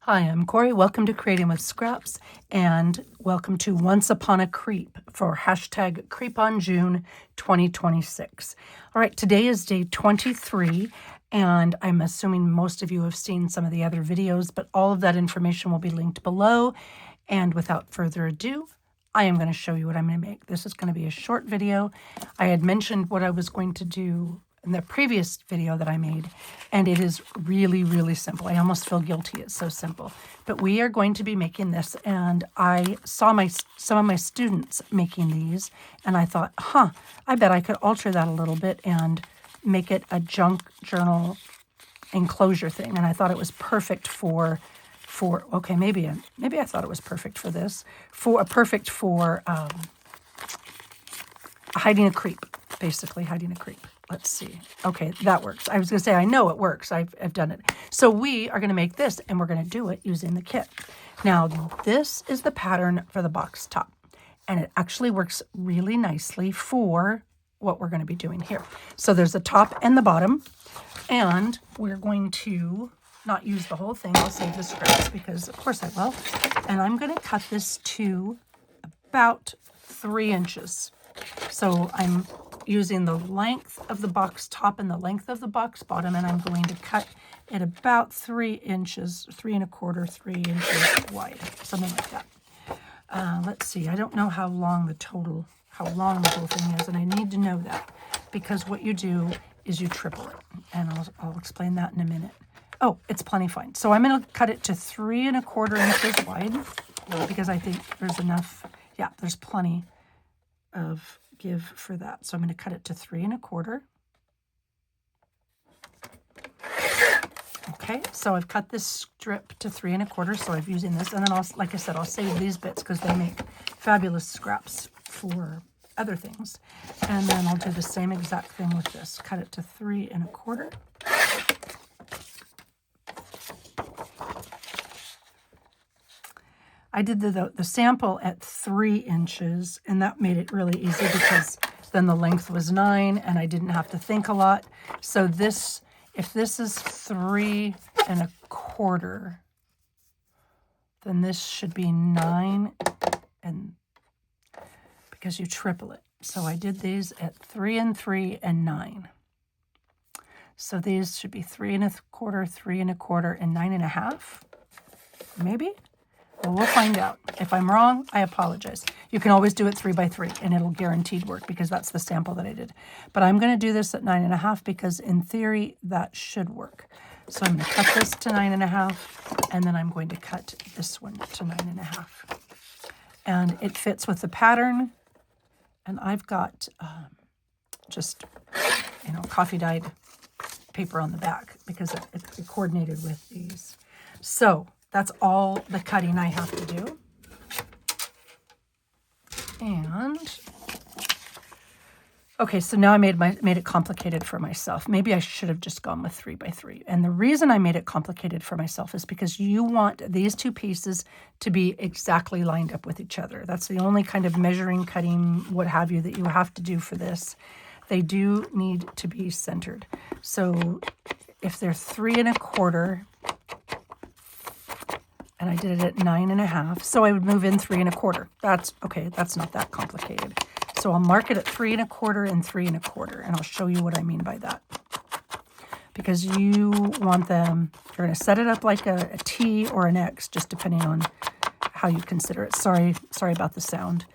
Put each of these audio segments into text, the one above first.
Hi, I'm Corey. Welcome to Creating with Scraps and welcome to Once Upon a Creep for hashtag CreepOnJune 2026. All right, today is day 23 and I'm assuming most of you have seen some of the other videos, but all of that information will be linked below. And without further ado, I am going to show you what I'm going to make. This is going to be a short video. I had mentioned what I was going to do in the previous video that I made, and it is really, really simple. I almost feel guilty. It's so simple. But we are going to be making this, and I saw some of my students making these, and I thought, I bet I could alter that a little bit and make it a junk journal enclosure thing. And I thought it was perfect for okay, maybe I thought it was perfect for this, perfect for hiding a creep, basically hiding a creep. Let's see. Okay, that works. I was going to say, I know it works. I've done it. So we are going to make this, and we're going to do it using the kit. Now, this is the pattern for the box top, and it actually works really nicely for what we're going to be doing here. So there's the top and the bottom, and we're going to not use the whole thing. I'll save the scraps because, of course, I will. And I'm going to cut this to about 3 inches. So I'm using the length of the box top and the length of the box bottom, and I'm going to cut it about 3 inches, 3 1/4, 3 inches wide, something like that. Let's see. I don't know how long the whole thing is, and I need to know that because what you do is you triple it, and I'll explain that in a minute. Oh, it's plenty fine. So I'm going to cut it to 3 1/4 inches wide because I think there's enough. Yeah, there's plenty of give for that. So I'm going to cut it to 3 1/4. Okay, so I've cut this strip to 3 1/4. So I'm using this, and then like I said, I'll save these bits because they make fabulous scraps for other things. And then I'll do the same exact thing with this. Cut it to 3 1/4. I did the sample at 3 inches, and that made it really easy because then the length was 9, and I didn't have to think a lot. So this, if this is 3 1/4, then this should be 9, and because you triple it. So I did these at 3 and 3 and 9. So these should be 3 1/4, 3 1/4, and 9 1/2, maybe. Well, we'll find out. If I'm wrong, I apologize. You can always do it 3 by 3, and it'll guaranteed work because that's the sample that I did. But I'm going to do this at 9 1/2 because in theory that should work. So I'm going to cut this to 9 1/2, and then I'm going to cut this one to 9 1/2. And it fits with the pattern. And I've got just, coffee dyed paper on the back because it coordinated with these. So that's all the cutting I have to do. And okay, so now I made it complicated for myself. Maybe I should have just gone with 3 by 3. And the reason I made it complicated for myself is because you want these two pieces to be exactly lined up with each other. That's the only kind of measuring, cutting, what have you, that you have to do for this. They do need to be centered. So if they're 3 1/4, and I did it at 9 1/2, so I would move in 3 1/4. That's okay. That's not that complicated. So I'll mark it at 3 1/4 and 3 1/4, and I'll show you what I mean by that. Because you want them, you're going to set it up like a T or an X, just depending on how you consider it. Sorry about the sound.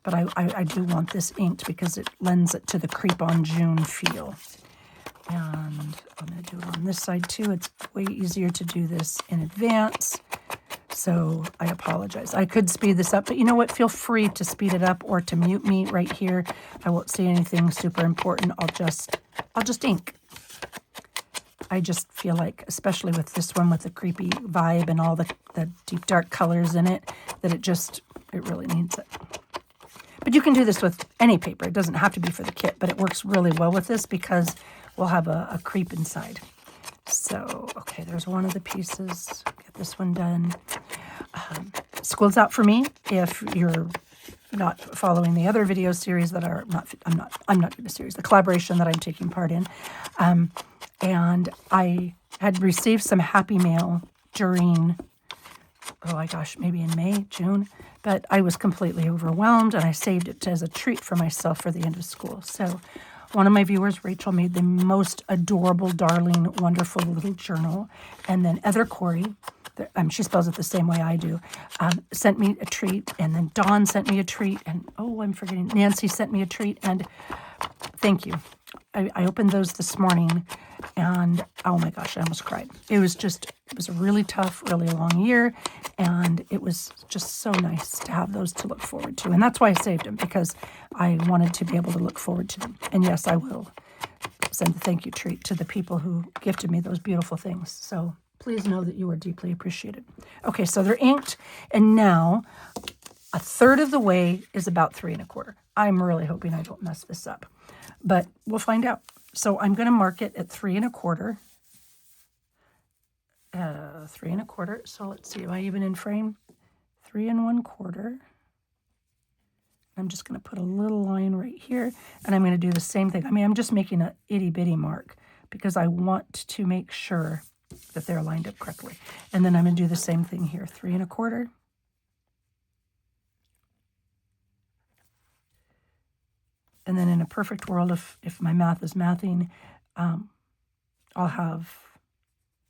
But I do want this inked because it lends it to the CreepOnJune feel. And I'm going to do it on this side too. It's way easier to do this in advance. So I apologize. I could speed this up, but you know what? Feel free to speed it up or to mute me right here. I won't say anything super important. I'll just ink. I just feel like, especially with this one with the creepy vibe and all the deep dark colors in it, that it really needs it. But you can do this with any paper. It doesn't have to be for the kit, but it works really well with this because we'll have a creep inside. So, okay, there's one of the pieces. Get this one done. School's out for me. If you're not following the other video series that are I'm not doing a series, the collaboration that I'm taking part in. And I had received some happy mail during, oh my gosh, maybe in May, June, but I was completely overwhelmed, and I saved it as a treat for myself for the end of school. So one of my viewers, Rachel, made the most adorable, darling, wonderful little journal. And then Heather Corey, she spells it the same way I do, sent me a treat. And then Dawn sent me a treat. And, oh, I'm forgetting, Nancy sent me a treat. And thank you. I opened those this morning, and oh my gosh, I almost cried. It was a really tough, really long year, and it was just so nice to have those to look forward to. And that's why I saved them, because I wanted to be able to look forward to them. And yes, I will send a thank you treat to the people who gifted me those beautiful things. So please know that you are deeply appreciated. Okay, so they're inked, and now a third of the way is about 3 1/4. I'm really hoping I don't mess this up, but we'll find out. So I'm going to mark it at 3 1/4. 3 1/4. So let's see, am I even in frame? 3 1/4. I'm just going to put a little line right here, and I'm going to do the same thing. I mean, I'm just making a itty bitty mark because I want to make sure that they're lined up correctly. And then I'm going to do the same thing here, 3 1/4. And then in a perfect world, if my math is mathing, I'll have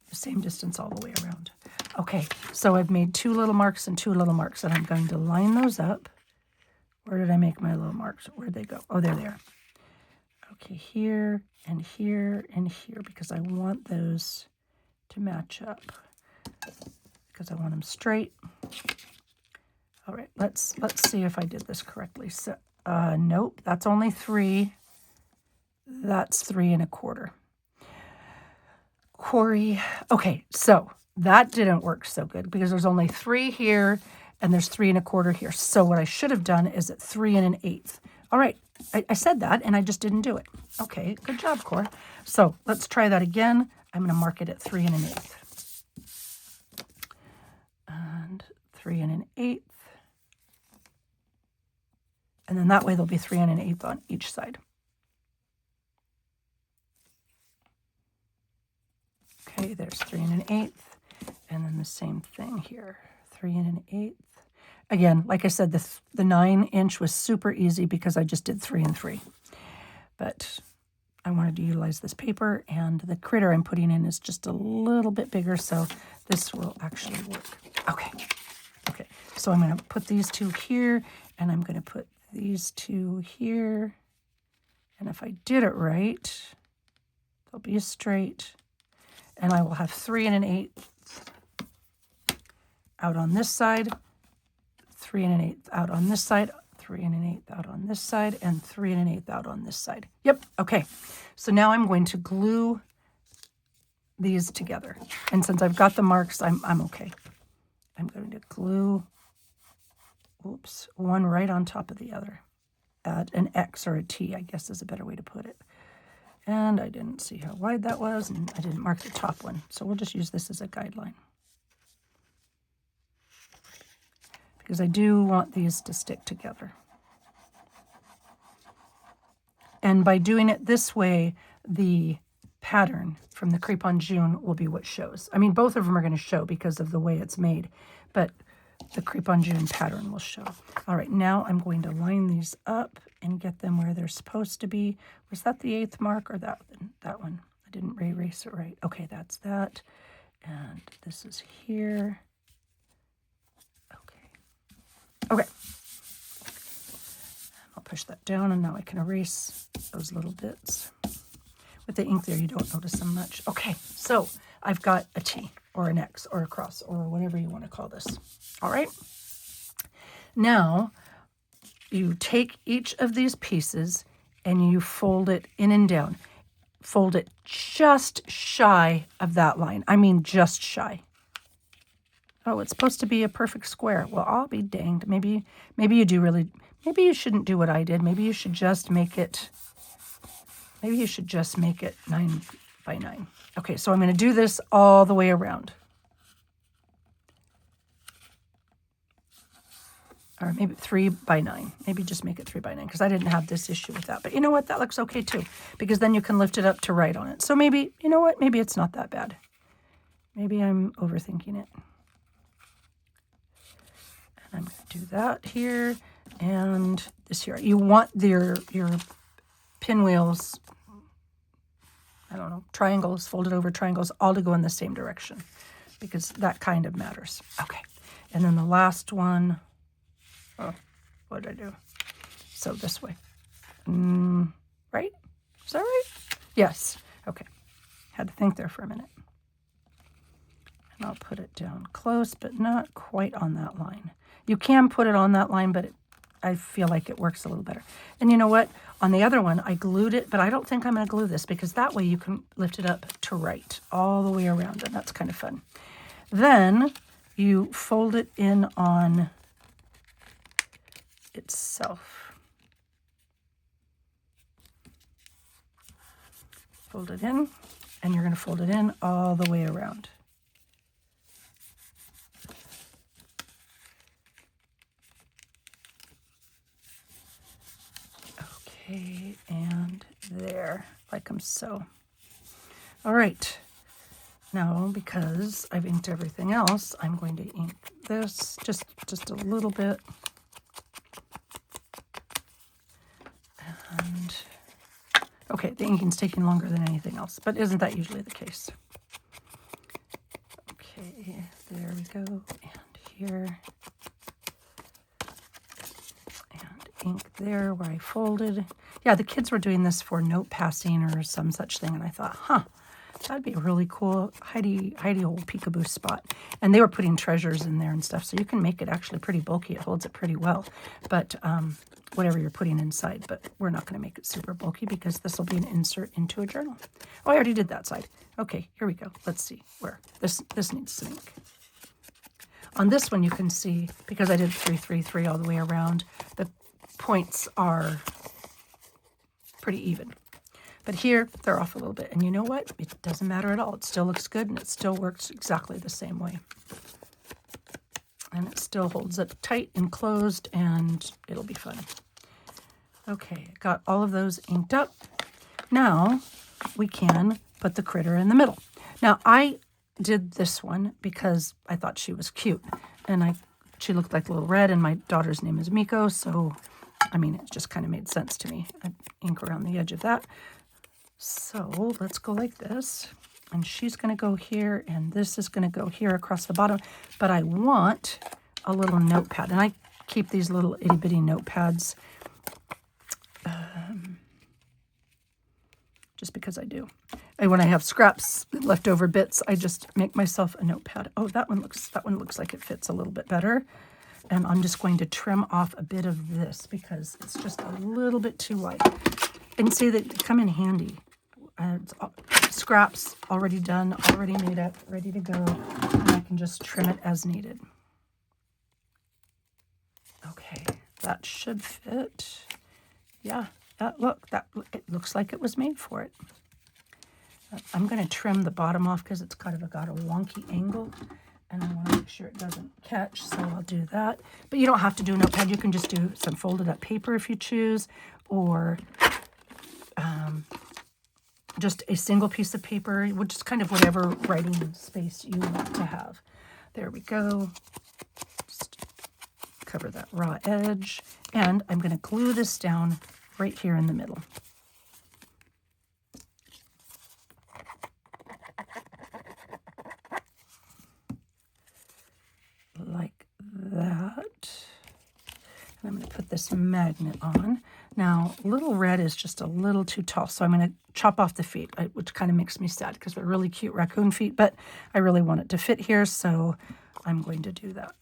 the same distance all the way around. Okay, so I've made 2 little marks and 2 little marks, and I'm going to line those up. Where did I make my little marks? Where'd they go? Oh, there they are. Okay, here and here and here, because I want those to match up, because I want them straight. All right, let's see if I did this correctly. So, nope, that's only 3. That's 3 1/4. Corey, okay, so that didn't work so good because there's only 3 here and there's 3 1/4 here. So what I should have done is at 3 1/8. All right, I said that and I just didn't do it. Okay, good job, Cora. So let's try that again. I'm going to mark it at 3 1/8. And 3 1/8. And then that way there'll be 3 1/8 on each side. Okay, there's 3 1/8. And then the same thing here, 3 1/8. Again, like I said, the 9-inch was super easy because I just did 3 and 3. But I wanted to utilize this paper, and the critter I'm putting in is just a little bit bigger, so this will actually work. Okay, so I'm going to put these 2 here, and I'm going to put these 2 here. And if I did it right, they'll be straight. And I will have 3 1/8 out on this side, 3 1/8 out on this side, 3 1/8 out on this side, and 3 1/8 out on this side. Yep, okay. So now I'm going to glue these together. And since I've got the marks, I'm okay. I'm going to glue, one right on top of the other at an X or a T, I guess is a better way to put it. And I didn't see how wide that was, and I didn't mark the top one. So we'll just use this as a guideline, because I do want these to stick together. And by doing it this way, the pattern from the Crepe on June will be what shows. I mean, both of them are going to show because of the way it's made, but the Crepe on June pattern will show. All right, now I'm going to line these up and get them where they're supposed to be. Was that the 8th mark or that one? I didn't erase it right. Okay, that's that. And this is here. Okay. I'll push that down, and now I can erase those little bits. With the ink there, you don't notice them much. Okay, so I've got a T or an X or a cross or whatever you want to call this. All right. Now, you take each of these pieces and you fold it in and down. Fold it just shy of that line. I mean, just shy. Oh, it's supposed to be a perfect square. Well, I'll be danged. Maybe you do really, maybe you shouldn't do what I did. Maybe you should just make it, 9 by 9. Okay, so I'm going to do this all the way around. Or maybe 3 by 9. Maybe just make it 3 by 9, because I didn't have this issue with that. But you know what? That looks okay too, because then you can lift it up to write on it. So maybe, you know what? Maybe it's not that bad. Maybe I'm overthinking it. And I'm going to do that here and this here. You want your pinwheels, I don't know, triangles, folded over triangles, all to go in the same direction because that kind of matters. Okay. And then the last one, oh, what did I do? So this way. Right? Is that right? Yes. Okay. Had to think there for a minute. And I'll put it down close, but not quite on that line. You can put it on that line, but I feel like it works a little better. And you know what? On the other one, I glued it, but I don't think I'm going to glue this because that way you can lift it up to right all the way around, and that's kind of fun. Then you fold it in on itself. Fold it in, and you're going to fold it in all the way around. Okay, and there, like so. All right. Now, because I've inked everything else, I'm going to ink this just a little bit. And okay, the inking's taking longer than anything else, but isn't that usually the case? Okay, there we go, and here, and ink there where I folded. Yeah, the kids were doing this for note passing or some such thing, and I thought, that'd be a really cool Heidi old peekaboo spot. And they were putting treasures in there and stuff, so you can make it actually pretty bulky. It holds it pretty well, but whatever you're putting inside. But we're not going to make it super bulky because this will be an insert into a journal. Oh, I already did that side. Okay, here we go. Let's see where this needs some ink. On this one, you can see, because I did 3, 3, 3 all the way around, the points are pretty even. But here, they're off a little bit. And you know what? It doesn't matter at all. It still looks good, and it still works exactly the same way. And it still holds it tight and closed, and it'll be fun. Okay, got all of those inked up. Now, we can put the critter in the middle. Now, I did this one because I thought she was cute. And she looked like a little red, and my daughter's name is Miko, so, I mean, it just kind of made sense to me. I ink around the edge of that. So let's go like this, and she's going to go here, and this is going to go here across the bottom, but I want a little notepad, and I keep these little itty-bitty notepads just because I do. And when I have scraps, leftover bits, I just make myself a notepad. Oh, that one looks like it fits a little bit better, and I'm just going to trim off a bit of this because it's just a little bit too wide. And see, they come in handy. Scraps already done, already made up, ready to go, and I can just trim it as needed. Okay, that should fit. Yeah, look, it looks like it was made for it. I'm going to trim the bottom off because it's kind of got a wonky angle, and I want to make sure it doesn't catch, so I'll do that. But you don't have to do a notepad. You can just do some folded up paper if you choose, or just a single piece of paper, which is kind of whatever writing space you want to have. There we go. Just cover that raw edge. And I'm going to glue this down right here in the middle. Like that. And I'm going to put this magnet on. Now, little red is just a little too tall, so I'm going to chop off the feet, which kind of makes me sad because they're really cute raccoon feet, but I really want it to fit here, so I'm going to do that.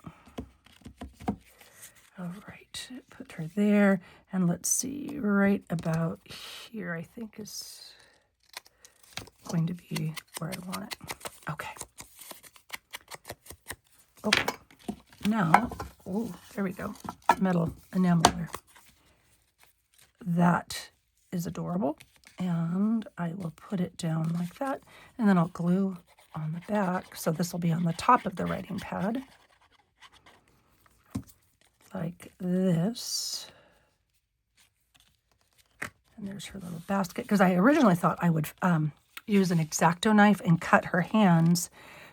All right, put her there, and let's see, right about here, I think is going to be where I want it. Okay. Okay. Now, oh, there we go, metal enamel there. That is adorable, and I will put it down like that, and then I'll glue on the back, so this will be on the top of the writing pad, like this. And there's her little basket, because I originally thought I would use an X-Acto knife and cut her hands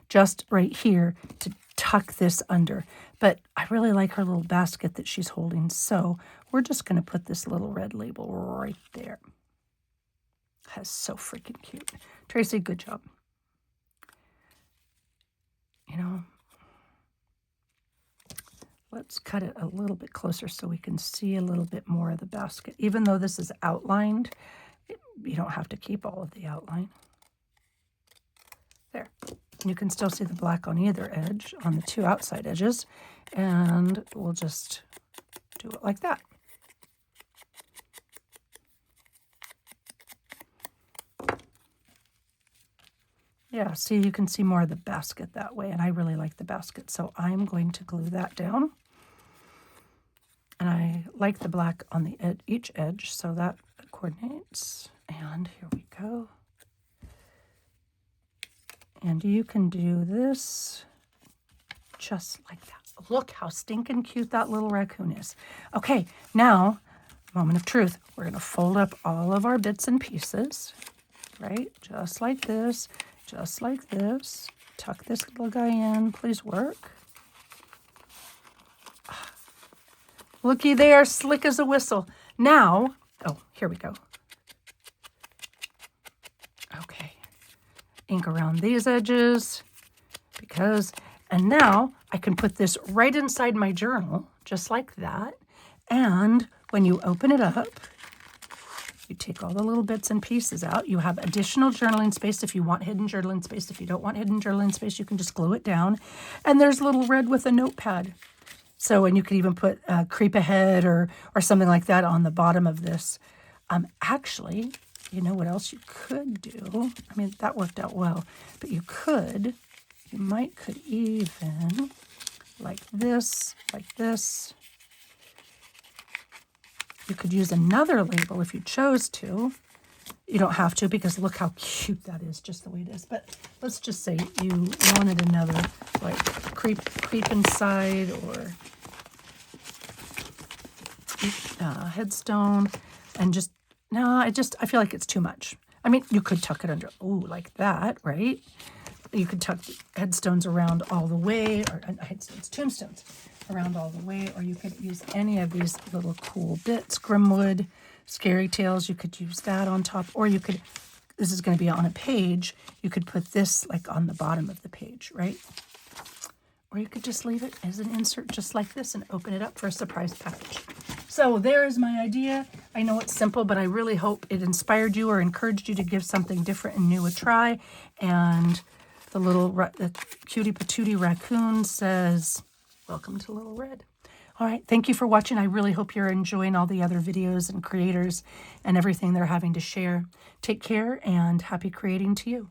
just right here to tuck this under. But I really like her little basket that she's holding, so we're just going to put this little red label right there. That's so freaking cute. Tracy, good job. You know, let's cut it a little bit closer so we can see a little bit more of the basket. Even though this is outlined, you don't have to keep all of the outline. There. You can still see the black on either edge, on the two outside edges, and we'll just do it like that. Yeah, see, you can see more of the basket that way, and I really like the basket, so I'm going to glue that down. And I like the black on the each edge, so that coordinates. And here we go. And you can do this just like that. Look how stinking cute that little raccoon is. Okay, now, moment of truth. We're going to fold up all of our bits and pieces, right? Just like this, just like this. Tuck this little guy in. Please work. Looky there, slick as a whistle. Now, oh, here we go. Okay. Ink around these edges and now I can put this right inside my journal, just like that. And when you open it up, you take all the little bits and pieces out. You have additional journaling space if you want hidden journaling space. If you don't want hidden journaling space, you can just glue it down. And there's little red with a notepad. So, and you could even put creep ahead or something like that on the bottom of this. Actually, you know what else you could do? I mean, that worked out well, but you might could even, like this. You could use another label if you chose to. You don't have to, because look how cute that is, just the way it is. But let's just say you wanted another, like creep inside or headstone, and just, no, I feel like it's too much. I mean, you could tuck it under, ooh, like that, right? You could tuck headstones around all the way, or tombstones around all the way, or you could use any of these little cool bits. Grimwood, Scary Tales, you could use that on top, or you could, this is going to be on a page, you could put this like on the bottom of the page, right? Or you could just leave it as an insert just like this and open it up for a surprise package. So there's my idea. I know it's simple, but I really hope it inspired you or encouraged you to give something different and new a try. And the cutie patootie raccoon says, welcome to Little Red. All right, thank you for watching. I really hope you're enjoying all the other videos and creators and everything they're having to share. Take care and happy creating to you.